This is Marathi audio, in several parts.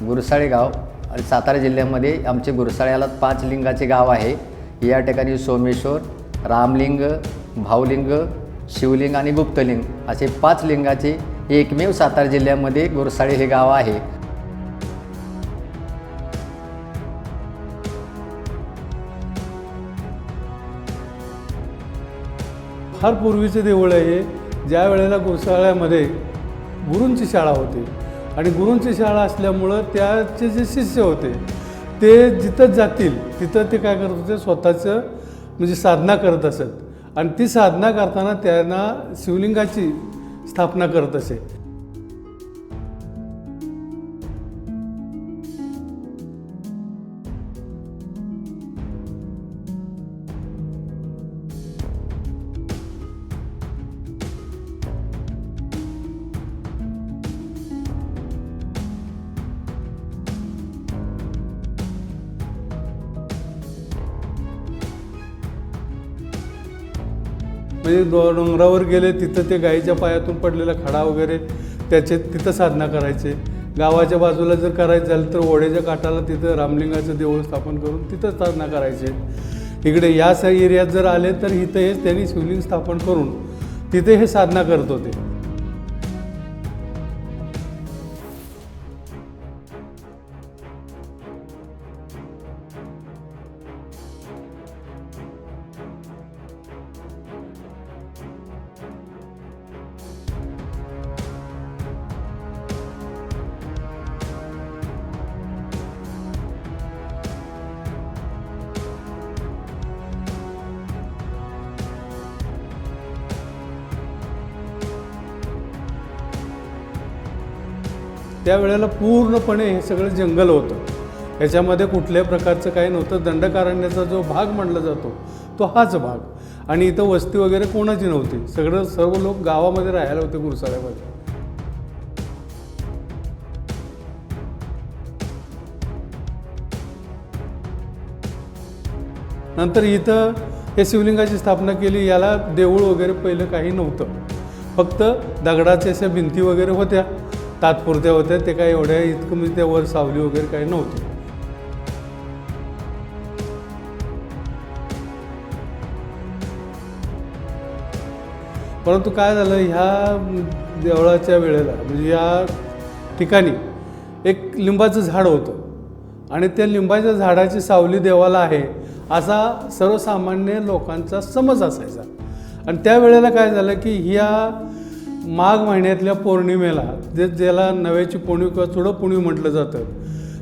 गुरसाळे गाव आणि सातारा जिल्ह्यामध्ये आमचे गुरसाळ्याला 5 लिंगाचे गाव आहे। या ठिकाणी सोमेश्वर, रामलिंग, भावलिंग, शिवलिंग आणि गुप्तलिंग असे 5 लिंगाचे एकमेव सातारा जिल्ह्यामध्ये गुरसाळे हे गाव आहे। फार पूर्वीचे देऊळ आहे। ज्या वेळेला गुरसाळ्यामध्ये गुरूंची शाळा होती आणि गुरूंची शाळा असल्यामुळं त्याचे जे शिष्य होते ते जिथं जातील तिथं ते काय करत होते, स्वतःचं म्हणजे साधना करत असत आणि ती साधना करताना त्यांना शिवलिंगाची स्थापना करत असे। म्हणजे डोंगरावर गेले तिथं ते गाईच्या पायातून पडलेला खडा वगैरे त्याचे तिथं साधना करायचे। गावाच्या बाजूला जर करायचं झालं तर ओढ्याच्या काठाला तिथं रामलिंगाचं देऊळ स्थापन करून तिथं साधना करायचे। इकडे या एरियात जर आले तर इथं हे त्यांनी शिवलिंग स्थापन करून तिथे हे साधना करत होते। त्यावेळेला पूर्णपणे हे सगळं जंगल होतं। ह्याच्यामध्ये कुठल्याही प्रकारचं काही नव्हतं। दंडकारण्याचा जो भाग म्हटला जातो तो हाच भाग आणि इथं वस्ती वगैरे कोणाची नव्हती। सर्व लोक गावामध्ये राहायला होते गुरसाळ्यामध्ये। नंतर इथं हे शिवलिंगाची स्थापना केली। याला देऊळ वगैरे पहिलं काही नव्हतं, फक्त दगडाच्या अशा भिंती वगैरे होत्या, तात्पुरत्या होत्या। ते काय एवढ्या इतकं म्हणजे त्यावर सावली वगैरे काही नव्हती। परंतु काय झालं, ह्या देवळाच्या वेळेला म्हणजे या ठिकाणी एक लिंबाचं झाड होतं आणि त्या लिंबाच्या झाडाची सावली देवाला आहे असा सर्वसामान्य लोकांचा समज असायचा। आणि त्यावेळेला काय झालं की ह्या माघ महिन्यातल्या पौर्णिमेला ज्याला नव्याची पोळी किंवा चुडपोळी म्हटलं जातं,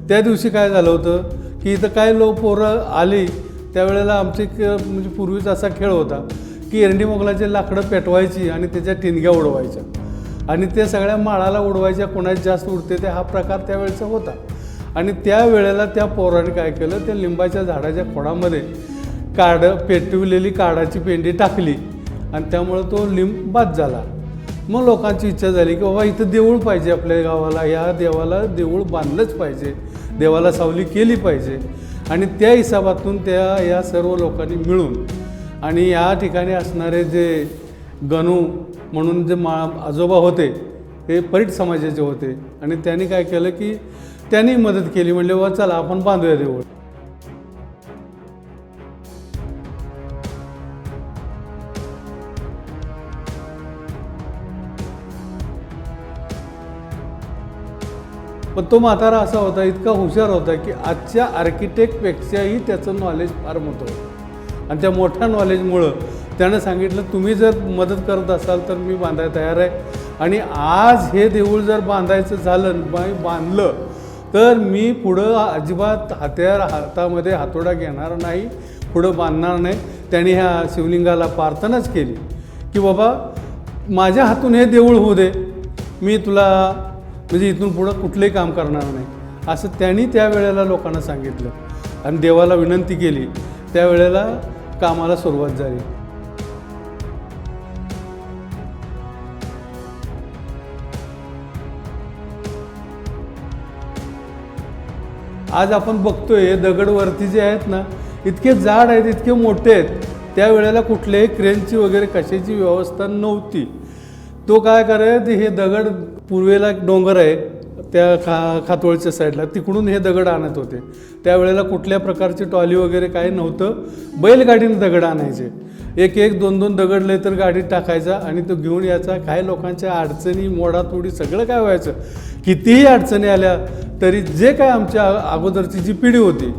त्या दिवशी काय झालं होतं की इथं काय पोरं आली। त्यावेळेला आमचे म्हणजे पूर्वीच असा खेळ होता की एरंडी मोगलाचे लाकडं पेटवायची आणि त्याच्या ठिणग्या उडवायच्या आणि त्या सगळ्या माळाला उडवायच्या, कोणाची जास्त उडते ते हा प्रकार त्यावेळेचा होता। आणि त्यावेळेला त्या पोराने काय केलं, त्या लिंबाच्या झाडाच्या खोडामध्ये पेटवलेली काडाची पेंडी टाकली आणि त्यामुळं तो लिंब बाद झाला। मग लोकांची इच्छा झाली की बाबा इथं देऊळ पाहिजे आपल्या गावाला, या देवाला देऊळ बांधलंच पाहिजे, देवाला सावली केली पाहिजे। आणि त्या हिसाबातून या सर्व लोकांनी मिळून आणि या ठिकाणी असणारे जे गणू म्हणून जे आजोबा होते हे परीट समाजाचे होते आणि त्यांनी काय केलं की त्यांनी मदत केली। म्हणले वा चला आपण बांधूया देऊळ। पण तो म्हातारा असा होता, इतका हुशार होता की आजच्या आर्किटेक्टपेक्षाही त्याचं नॉलेज फार मोठं होतं आणि त्या मोठ्या नॉलेजमुळं त्यानं सांगितलं तुम्ही जर मदत करत असाल तर मी बांधायला तयार आहे आणि आज हे देऊळ जर बांधायचं झालं, बांधलं तर मी पुढं अजिबात हातामध्ये हातोडा घेणार नाही, पुढं बांधणार नाही। त्याने ह्या शिवलिंगाला प्रार्थनाच केली की बाबा माझ्या हातून हे देऊळ होऊ दे, मी तुला म्हणजे इथून पुढं कुठलंही काम करणार नाही असं त्यांनी त्यावेळेला लोकांना सांगितलं आणि देवाला विनंती केली। त्यावेळेला कामाला सुरुवात झाली। आज आपण बघतोय दगडवरती जे आहेत ना, इतके जाड आहेत, इतके मोठे आहेत। त्यावेळेला कुठल्याही क्रेनची वगैरे कशाची व्यवस्था नव्हती। तो काय करायचा, हे दगड पूर्वेला डोंगर आहे, त्या खातोळच्या साईडला, तिकडून हे दगड आणत होते. त्यावेळेला कुठल्या प्रकारची ट्रॉली वगैरे काही नव्हतं, बैलगाडीने दगड आणायचे. एक एक दोन दोन दगड लय तर गाडीत टाकायचा आणि तो घेऊन यायचा. काही लोकांच्या अडचणी मोडातोडी सगळं काय व्हायचं. कितीही अडचणी आल्या तरी जे काय आमच्या अगोदरची जी पिढी होती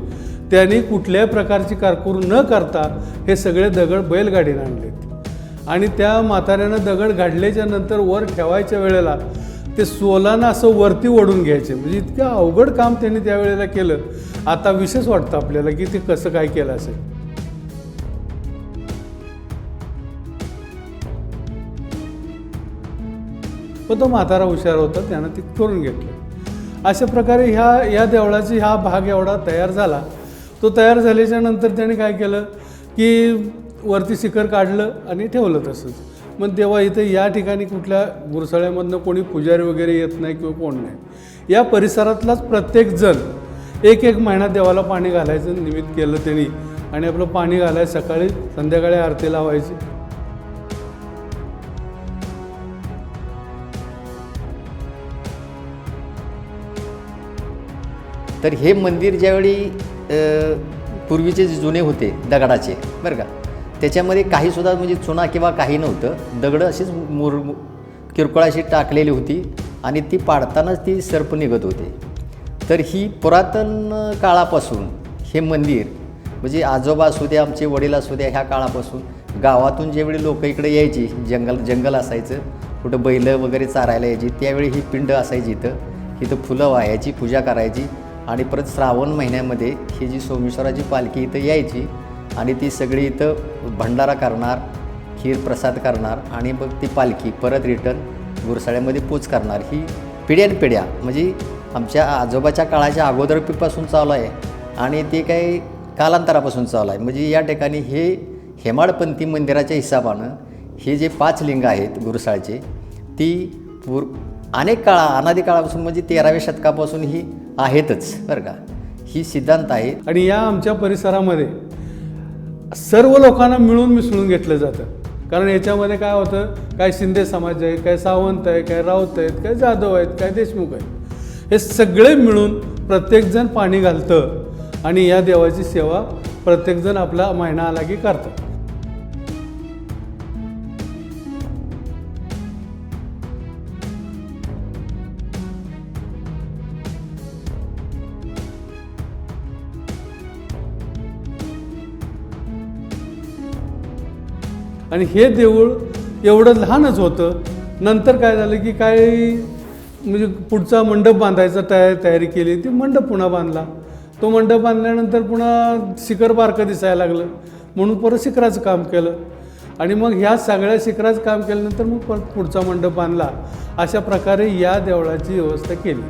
त्यांनी कुठल्याही प्रकारची कारकूर न करता हे सगळे दगड बैलगाडीने आणलेत. आणि त्या म्हाताऱ्यानं दगड गाडल्याच्या नंतर वर ठेवायच्या वेळेला ते सोलानं असं वरती ओढून घ्यायचे. म्हणजे इतकं अवघड काम त्यांनी त्यावेळेला केलं. आता विशेष वाटतं आपल्याला की ते कसं काय केलं असेल. पण तो म्हातारा हुशार होता, त्यानं ते करून घेतलं. अशा प्रकारे या देवळाची हा भाग एवढा तयार झाला. तो तयार झाल्याच्या नंतर त्याने काय केलं की वरती शिखर काढलं आणि ठेवलं तसंच. मग तेव्हा इथं या ठिकाणी कुठल्या गुरसाळ्यामधनं कोणी पुजारी वगैरे येत नाही किंवा कोण नाही. या परिसरातलाच प्रत्येकजण एक एक महिना देवाला पाणी घालायचं निमित्त केलं त्यांनी. आणि आपलं पाणी घालायचं, सकाळी संध्याकाळी आरती लावायची. तर हे मंदिर ज्यावेळी पूर्वीचे जे जुने होते दगडाचे बरं का, त्याच्यामध्ये काहीसुद्धा म्हणजे चुना किंवा काही नव्हतं. दगडं अशीच किरकोळ अशी टाकलेली होती आणि ती पाडतानाच ती सर्प निघत होते. तर ही पुरातन काळापासून हे मंदिर म्हणजे आजोबा असू द्या, आमचे वडील असू द्या, ह्या काळापासून गावातून ज्यावेळी लोक इकडे यायची, जंगल असायचं, कुठं बैल वगैरे चारायला यायची, त्यावेळी ही पिंड असायची इथं फुलं वाहायची, पूजा करायची. आणि परत श्रावण महिन्यामध्ये ही जी सोमेश्वराची पालखी इथं यायची आणि ती सगळी इथं भंडारा करणार, खीर प्रसाद करणार आणि मग ती पालखी परत रिटर्न गुरसाळ्यामध्ये पोच करणार. ही पिढ्यानपिढ्या म्हणजे आमच्या आजोबाच्या काळाच्या अगोदरपासून चालू आहे आणि ते काही कालांतरापासून चालू आहे. म्हणजे या ठिकाणी हे हेमाडपंथी मंदिराच्या हिसाबानं हे जे 5 लिंग आहेत गुरसाळचे, ती अनेक अनादी काळापासून म्हणजे 13व्या शतकापासून ही आहेतच बरं का. ही सिद्धांत आहे. आणि या आमच्या परिसरामध्ये सर्व लोकांना मिळून मिसळून घेतलं जातं. कारण याच्यामध्ये काय होतं, काय शिंदे समाज आहे, काय सावंत आहे, काय राऊत आहेत, काय जाधव आहेत, काय देशमुख आहेत, हे सगळे मिळून प्रत्येकजण पाणी घालतं आणि या देवाची सेवा प्रत्येकजण आपला महिना आला की करतात. आणि हे देऊळ एवढं लहानच होतं. नंतर काय झालं की काय म्हणजे पुढचा मंडप बांधायचा तयारी केली. ती मंडप पुन्हा बांधला. तो मंडप बांधल्यानंतर पुन्हा शिखर बारकं दिसायला लागलं म्हणून परत शिखराचं काम केलं. आणि मग ह्या सगळ्या शिखराचं काम केल्यानंतर मग परत पुढचा मंडप बांधला. अशा प्रकारे या देवळाची व्यवस्था केली.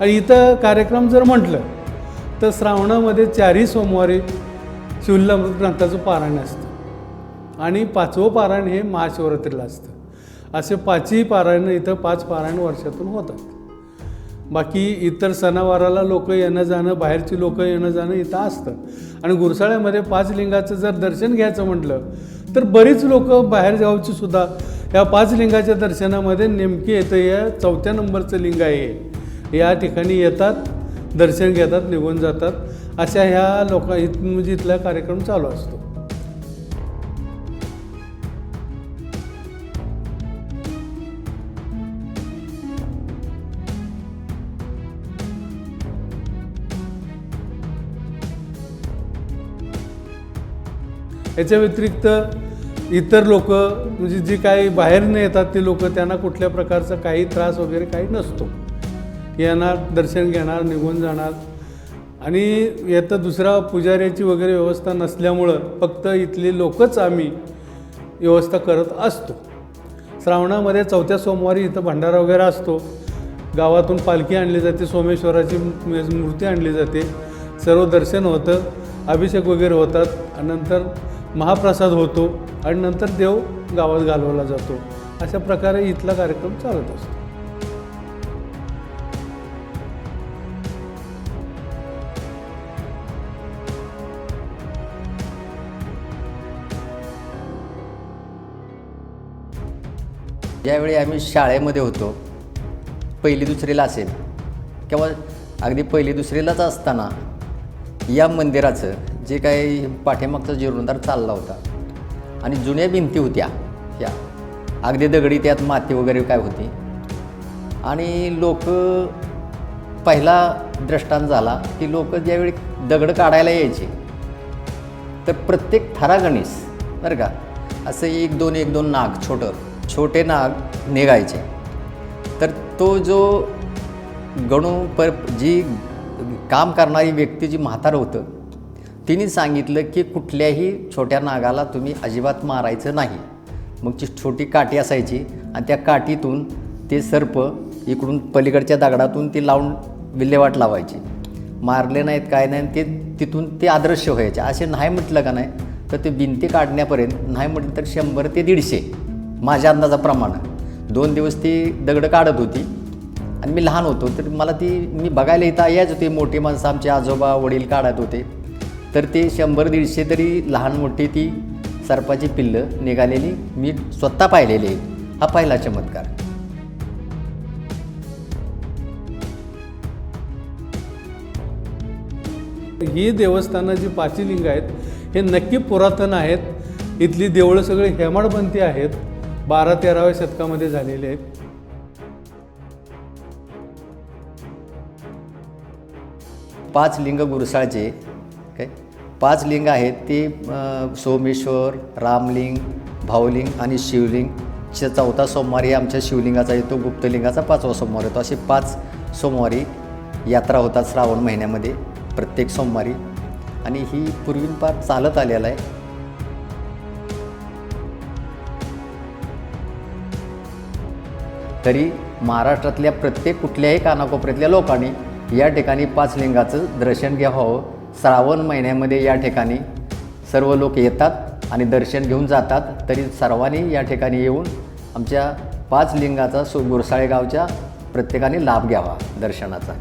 आणि इथं कार्यक्रम जर म्हटलं तर श्रावणामध्ये 4ही सोमवारी शिवलीलामृत ग्रंथाचं पारायण असतं आणि 5वं पारायण हे महाशिवरात्रीला असतं. असे 5ही पारायण इथं 5 पारायण वर्षातून होतात. बाकी इतर सणावाराला लोक येणं जाणं, बाहेरची लोक येणं जाणं इथं असतं. आणि गुरसाळ्यामध्ये 5 लिंगाचं जर दर्शन घ्यायचं म्हटलं तर बरीच लोक बाहेर गावची सुद्धा या 5 लिंगाच्या दर्शनामध्ये नेमके येतं. या 4थ्या नंबरचं लिंग आहे, या ठिकाणी येतात, दर्शन घेतात, निघून जातात. अशा ह्या म्हणजे इथला कार्यक्रम चालू असतो. याच्या व्यतिरिक्त इतर लोक म्हणजे जी काही बाहेरनं येतात ते लोक, त्यांना कुठल्या प्रकारचा काही त्रास वगैरे काही नसतो. येणार, दर्शन घेणार, निघून जाणार. आणि यातं दुसरा पुजाऱ्याची वगैरे व्यवस्था नसल्यामुळं फक्त इथले लोकच आम्ही व्यवस्था करत असतो. श्रावणामध्ये 4थ्या सोमवारी इथं भंडारा वगैरे असतो. गावातून पालखी आणली जाते, सोमेश्वराची मूर्ती आणली जाते, सर्व दर्शन होतं, अभिषेक वगैरे होतात आणि नंतर महाप्रसाद होतो आणि नंतर देव गावात घालवला जातो. अशा प्रकारे इथला कार्यक्रम चालत असतो. ज्यावेळी आम्ही शाळेमध्ये होतो, पहिली दुसरीला असेल किंवा अगदी पहिली दुसरीलाच असताना या मंदिराचं जे काही पाठीमागचा जीर्णोद्धार चालला होता आणि जुन्या भिंती होत्या ह्या अगदी दगडी, त्यात माती वगैरे काय होती. आणि लोक पहिला दृष्टांत झाला की लोक ज्यावेळी दगड काढायला यायचे तर प्रत्येक थरागणीस बरं का असं 1-2 नाग छोटे नाग निघायचे. तर तो जो जी काम करणारी व्यक्ती जी म्हातारं होतं तिने सांगितलं की कुठल्याही छोट्या नागाला तुम्ही अजिबात मारायचं नाही. मग ती छोटी काठी असायची आणि त्या काठीतून ते सर्प इकडून पलीकडच्या दगडातून ती लावून विल्हेवाट लावायची. मारले नाहीत काय नाही, ते तिथून ते अदृश्य व्हायचे. असे नाही म्हटलं का नाही तर ते भिंती काढण्यापर्यंत नाही म्हटलं तर 100 ते 150 माझ्या अंदाजाप्रमाणे 2 दिवस ती दगडं काढत होती. आणि मी लहान होतो तर मला मी बघायला इथं यायच होती. मोठी माणसं आमचे आजोबा वडील काढत होते. तर ते 100-150 तरी लहान मोठी ती सर्पाची पिल्लं निघालेली मी स्वतः पाहिलेली आहे. हा पहिला चमत्कार. ही देवस्थानं जी पाचलिंग आहेत हे नक्की पुरातन आहेत. इथली देवळं सगळे हेमाडपंथी आहेत. 12-13व्या शतकामध्ये झालेले आहेत. 5 लिंग गुरसाळचे काय 5 लिंग आहेत ते सोमेश्वर, रामलिंग, भावलिंग आणि शिवलिंग. 4था सोमवारी आमच्या शिवलिंगाचा येतो, गुप्तलिंगाचा 5वा सोमवार येतो. असे 5 सोमवारी यात्रा होतात श्रावण महिन्यामध्ये प्रत्येक सोमवारी. आणि ही पूर्वीपार चालत आलेला आहे. तरी महाराष्ट्रातल्या प्रत्येक कुठल्याही कानाकोपऱ्यातल्या लोकांनी या ठिकाणी 5 लिंगाचं दर्शन घ्यावं. श्रावण महिन्यामध्ये या ठिकाणी सर्व लोक येतात आणि दर्शन घेऊन जातात. तरी सर्वांनी या ठिकाणी येऊन आमच्या 5 लिंगाचा गुरसाळे गावच्या प्रत्येकाने लाभ घ्यावा दर्शनाचा.